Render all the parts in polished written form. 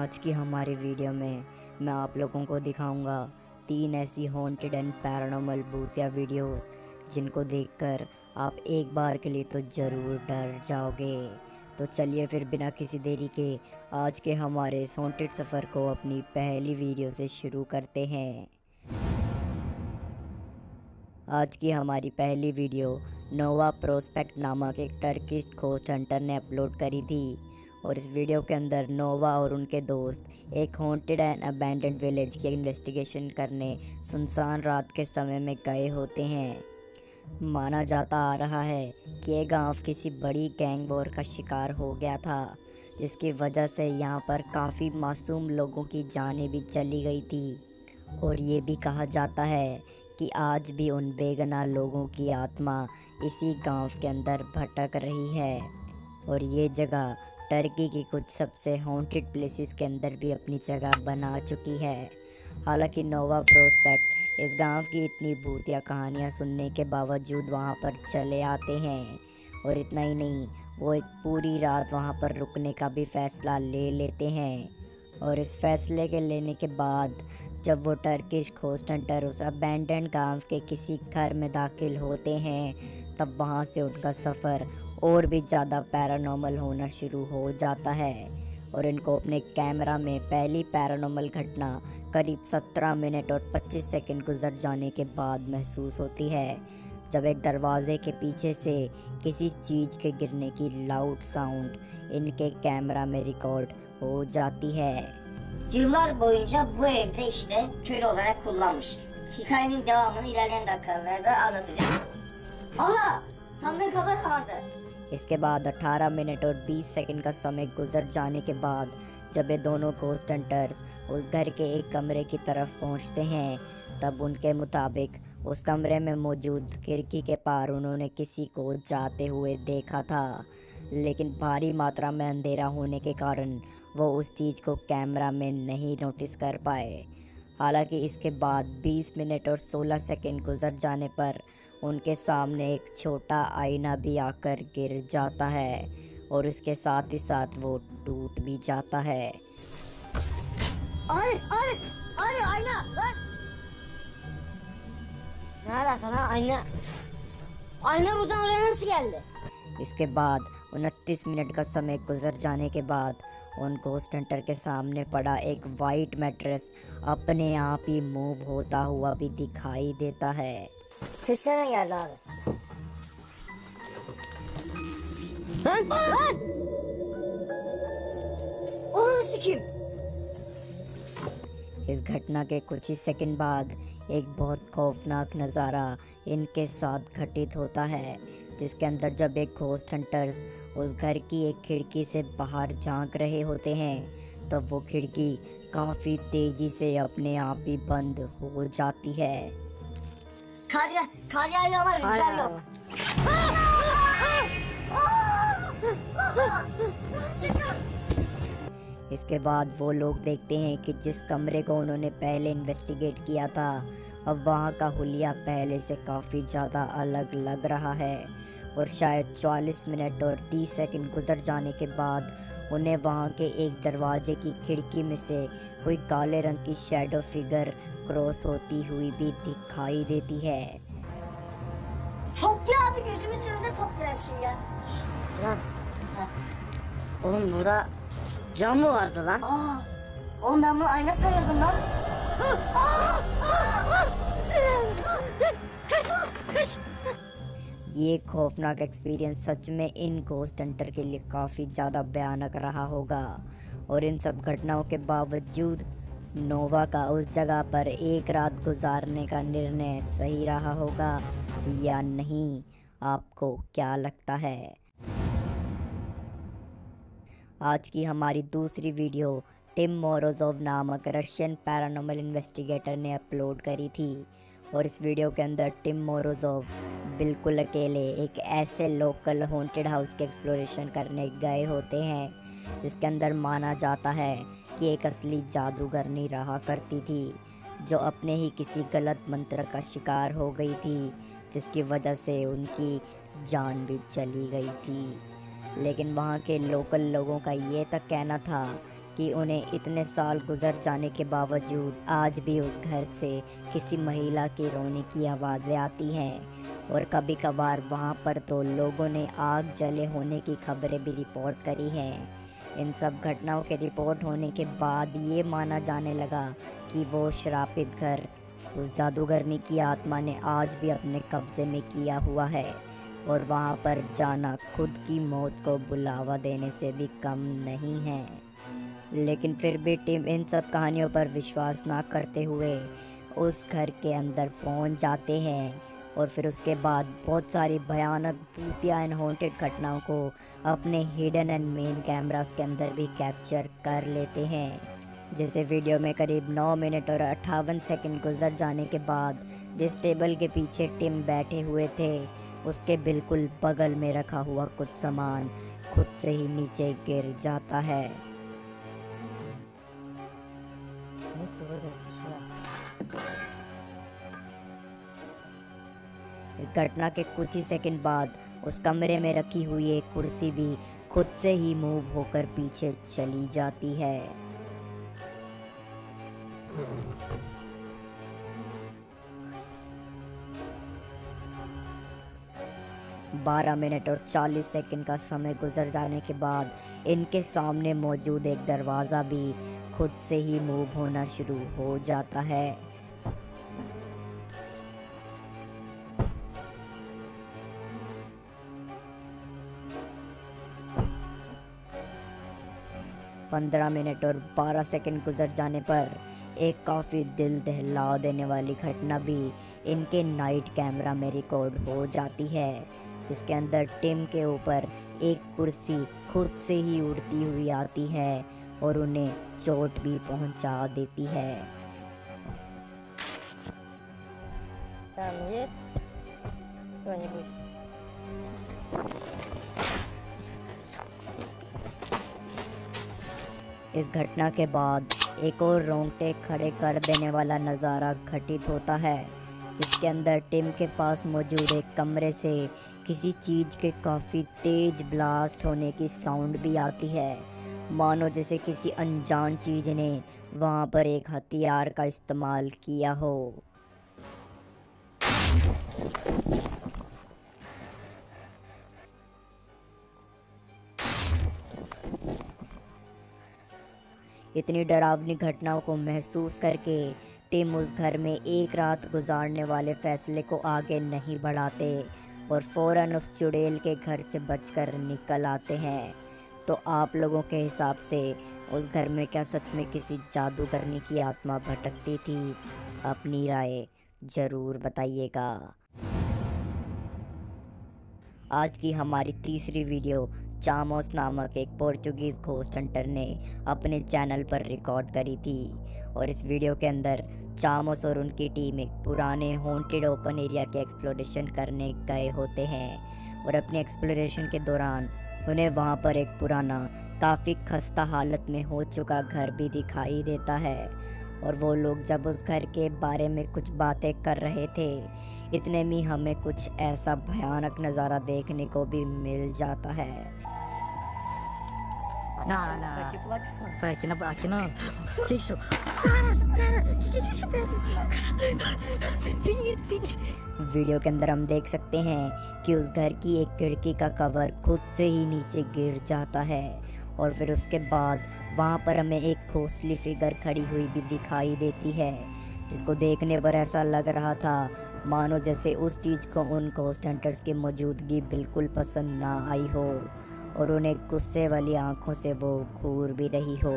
आज की हमारी वीडियो में मैं आप लोगों को दिखाऊंगा 3 ऐसी हॉन्टेड एंड पैरानॉर्मल भूतिया वीडियोस जिनको देखकर आप एक बार के लिए तो ज़रूर डर जाओगे। तो चलिए फिर बिना किसी देरी के आज के हमारे इस हॉन्टेड सफ़र को अपनी पहली वीडियो से शुरू करते हैं। आज की हमारी पहली वीडियो नोवा प्रोस्पेक्ट नामक एक टर्किश घोस्ट हंटर ने अपलोड करी थी और इस वीडियो के अंदर नोवा और उनके दोस्त एक हॉन्टेड एंड अबैंडन्ड विलेज की इन्वेस्टिगेशन करने सुनसान रात के समय में गए होते हैं। माना जाता आ रहा है कि ये गांव किसी बड़ी गैंग वॉर का शिकार हो गया था, जिसकी वजह से यहाँ पर काफ़ी मासूम लोगों की जानें भी चली गई थी और ये भी कहा जाता है कि आज भी उन बेगुनाह लोगों की आत्मा इसी गांव के अंदर भटक रही है और ये जगह टर्की की कुछ सबसे हॉन्टेड प्लेसेस के अंदर भी अपनी जगह बना चुकी है। हालांकि नोवा प्रोस्पेक्ट इस गांव की इतनी भूतिया कहानियां सुनने के बावजूद वहां पर चले आते हैं और इतना ही नहीं, वो एक पूरी रात वहां पर रुकने का भी फैसला ले लेते हैं। और इस फैसले के लेने के बाद जब वो टर्किश घोस्ट हंटर उस अबैंडन्ड गांव के किसी घर में दाखिल होते हैं, तब वहाँ से उनका सफ़र और भी ज़्यादा पैरानॉर्मल होना शुरू हो जाता है और इनको अपने कैमरा में पहली पैरानॉर्मल घटना करीब 17 मिनट और 25 सेकंड गुजर जाने के बाद महसूस होती है, जब एक दरवाजे के पीछे से किसी चीज़ के गिरने की लाउड साउंड इनके कैमरा में रिकॉर्ड हो जाती है। Yıllar boyunca bu evde işte köle olarak kullanmış. Hikayenin devamını ilerleyen dakikalarda anlatacağım. Allah! Sandık kapı kapandı. इसके बाद 18 मिनट और 20 सेकंड का समय गुजर जाने के बाद जब ये दोनों घोस्ट हंटर्स उस घर के एक कमरे की तरफ पहुंचते हैं, तब उनके मुताबिक उस कमरे में मौजूद खिड़की के पार उन्होंने किसी को जाते हुए देखा था, लेकिन भारी मात्रा में अंधेरा होने के कारण वो उस चीज़ को कैमरा में नहीं नोटिस कर पाए। हालांकि इसके बाद 20 मिनट और 16 सेकंड गुजर जाने पर उनके सामने एक छोटा आईना भी आकर गिर जाता है और इसके साथ ही साथ वो टूट भी जाता है। Ay ayna lan! Ne alaka lan ayna? Ayna buradan oraya nasıl geldi? इसके बाद 29 मिनट का समय गुजर जाने के बाद उन घोस्ट हंटर के सामने पड़ा एक वाइट मैट्रेस अपने आप ही मूव होता हुआ भी दिखाई देता है। Seslerine geldi abi. Lan! Onu sikeyim. इस घटना के कुछ ही सेकंड बाद एक बहुत खौफनाक नज़ारा इनके साथ घटित होता है, जिसके अंदर जब एक घोस्ट हंटर्स उस घर की एक खिड़की से बाहर झांक रहे होते हैं, तब वो खिड़की काफ़ी तेज़ी से अपने आप ही बंद हो जाती है। Kar yağıyor ama rüzgar yok. इसके बाद वो लोग देखते हैं कि जिस कमरे को उन्होंने पहले इन्वेस्टिगेट किया था, अब वहाँ का हुलिया पहले से काफ़ी ज़्यादा अलग लग रहा है और शायद 44 मिनट और 30 सेकंड गुजर जाने के बाद उन्हें वहाँ के एक दरवाजे की खिड़की में से कोई काले रंग की शैडो फिगर क्रॉस होती हुई भी दिखाई देती है। Topluyor abi, gözümüzün önünde topluyor her şeyi ya. Can. Oğlum burada cam mı vardı lan? Oğlum ben bunu ayna sanıyordum lan. Kaç! ये खौफनाक एक्सपीरियंस सच में इन घोस्ट हंटर के लिए काफ़ी ज़्यादा भयानक रहा होगा और इन सब घटनाओं के बावजूद नोवा का उस जगह पर एक रात गुजारने का निर्णय सही रहा होगा या नहीं, आपको क्या लगता है? आज की हमारी दूसरी वीडियो टिम मोरोजोव नामक रशियन पैरानॉर्मल इन्वेस्टिगेटर ने अपलोड करी थी और इस वीडियो के अंदर टिम मोरोजोव बिल्कुल अकेले एक ऐसे लोकल हॉन्टेड हाउस के एक्सप्लोरेशन करने गए होते हैं जिसके अंदर माना जाता है कि एक असली जादूगरनी रहा करती थी, जो अपने ही किसी गलत मंत्र का शिकार हो गई थी, जिसकी वजह से उनकी जान भी चली गई थी। लेकिन वहाँ के लोकल लोगों का ये तक कहना था कि उन्हें इतने साल गुजर जाने के बावजूद आज भी उस घर से किसी महिला के रोने की आवाज़ें आती हैं और कभी कभार वहाँ पर तो लोगों ने आग जले होने की खबरें भी रिपोर्ट करी हैं। इन सब घटनाओं के रिपोर्ट होने के बाद ये माना जाने लगा कि वो श्रापित घर उस जादूगरनी की आत्मा ने आज भी अपने कब्जे में किया हुआ है और वहाँ पर जाना खुद की मौत को बुलावा देने से भी कम नहीं है। लेकिन फिर भी टिम इन सब कहानियों पर विश्वास ना करते हुए उस घर के अंदर पहुँच जाते हैं और फिर उसके बाद बहुत सारी भयानक भूतिया एंड हॉन्टेड घटनाओं को अपने हिडन एंड मेन कैमरास के अंदर भी कैप्चर कर लेते हैं। जैसे वीडियो में करीब 9 मिनट और 58 सेकंड गुजर जाने के बाद जिस टेबल के पीछे टिम बैठे हुए थे उसके बिल्कुल बगल में रखा हुआ कुछ सामान खुद से ही नीचे गिर जाता है। इस घटना के कुछ ही सेकंड बाद उस कमरे में रखी हुई एक कुर्सी भी खुद से ही मूव होकर पीछे चली जाती है। बारह मिनट और 40 सेकंड का समय गुजर जाने के बाद इनके सामने मौजूद एक दरवाज़ा भी खुद से ही मूव होना शुरू हो जाता है। पंद्रह मिनट और 12 सेकंड गुजर जाने पर एक काफ़ी दिल दहला देने वाली घटना भी इनके नाइट कैमरा में रिकॉर्ड हो जाती है, जिसके अंदर टिम के ऊपर एक कुर्सी खुद से ही उड़ती हुई आती है और उन्हें चोट भी पहुंचा देती है। Там есть кто-нибудь? इस घटना के बाद एक और रोंगटे खड़े कर देने वाला नज़ारा घटित होता है, जिसके अंदर टिम के पास मौजूद एक कमरे से किसी चीज़ के काफ़ी तेज ब्लास्ट होने की साउंड भी आती है, मानो जैसे किसी अनजान चीज़ ने वहाँ पर एक हथियार का इस्तेमाल किया हो। इतनी डरावनी घटनाओं को महसूस करके टिम उस घर में एक रात गुजारने वाले फैसले को आगे नहीं बढ़ाते और फ़ौरन उस चुड़ैल के घर से बचकर निकल आते हैं। तो आप लोगों के हिसाब से उस घर में क्या सच में किसी जादूगरनी की आत्मा भटकती थी? अपनी राय ज़रूर बताइएगा। आज की हमारी तीसरी वीडियो चामोस नामक एक पोर्चुगीज़ घोस्ट हंटर ने अपने चैनल पर रिकॉर्ड करी थी और इस वीडियो के अंदर चामोस और उनकी टीम एक पुराने हॉन्टेड ओपन एरिया के एक्सप्लोरेशन करने गए होते हैं और अपने एक्सप्लोरेशन के दौरान उन्हें वहां पर एक पुराना काफ़ी खस्ता हालत में हो चुका घर भी दिखाई देता है और वो लोग जब उस घर के बारे में कुछ बातें कर रहे थे इतने में हमें कुछ ऐसा भयानक नज़ारा देखने को भी मिल जाता है। वीडियो के अंदर हम देख सकते हैं कि उस घर की एक खिड़की का कवर खुद से ही नीचे गिर जाता है और फिर उसके बाद वहाँ पर हमें एक घोस्टली फिगर खड़ी हुई भी दिखाई देती है, जिसको देखने पर ऐसा लग रहा था मानो जैसे उस चीज़ को उन घोस्ट हंटर्स की मौजूदगी बिल्कुल पसंद ना आई हो और उन्हें गुस्से वाली आंखों से वो घूर भी रही हो।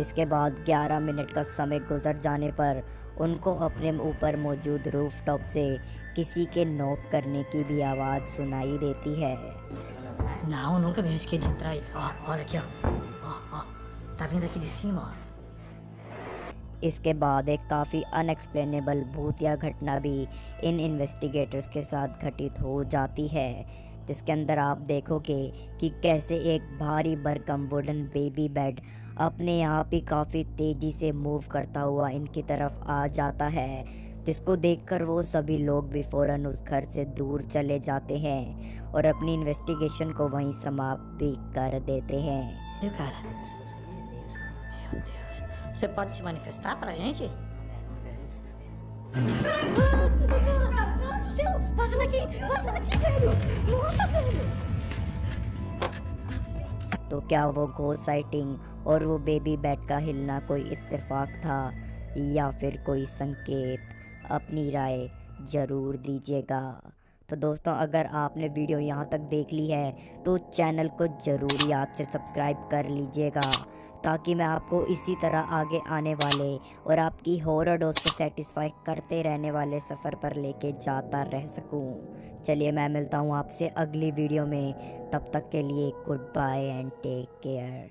इसके बाद 11 मिनट का समय गुजर जाने पर उनको अपने ऊपर मौजूद रूफटॉप से किसी के नॉक करने की भी आवाज़ सुनाई देती है। Não, nunca me arrisquei de entrar aí. Ó, olha aqui, ó. Ó, tá vindo aqui de cima, ó. इसके बाद एक काफ़ी अनएक्सप्लेनेबल भूतिया घटना भी इन इन्वेस्टिगेटर्स के साथ घटित हो जाती है, जिसके अंदर आप देखोगे कि कैसे एक भारी भरकम वुडन बेबी बेड अपने आप ही काफ़ी तेज़ी से मूव करता हुआ इनकी तरफ आ जाता है, जिसको देखकर वो सभी लोग भी फ़ौरन उस घर से दूर चले जाते हैं और अपनी इन्वेस्टिगेशन को वहीं समाप्त भी कर देते हैं। Viu, cara? Meu Deus. Você pode se manifestar pra gente? Passa daqui, velho! Nossa, velho! तो क्या वो घोस्ट साइटिंग और वो बेबी बेड का हिलना कोई इत्तेफाक था या फिर कोई संकेत? अपनी राय ज़रूर दीजिएगा। तो दोस्तों, अगर आपने वीडियो यहाँ तक देख ली है तो चैनल को ज़रूर याद से सब्सक्राइब कर लीजिएगा, ताकि मैं आपको इसी तरह आगे आने वाले और आपकी हॉरर डोज को सेटिस्फाई करते रहने वाले सफ़र पर लेके जाता रह सकूं। चलिए, मैं मिलता हूँ आपसे अगली वीडियो में। तब तक के लिए good bye and take care.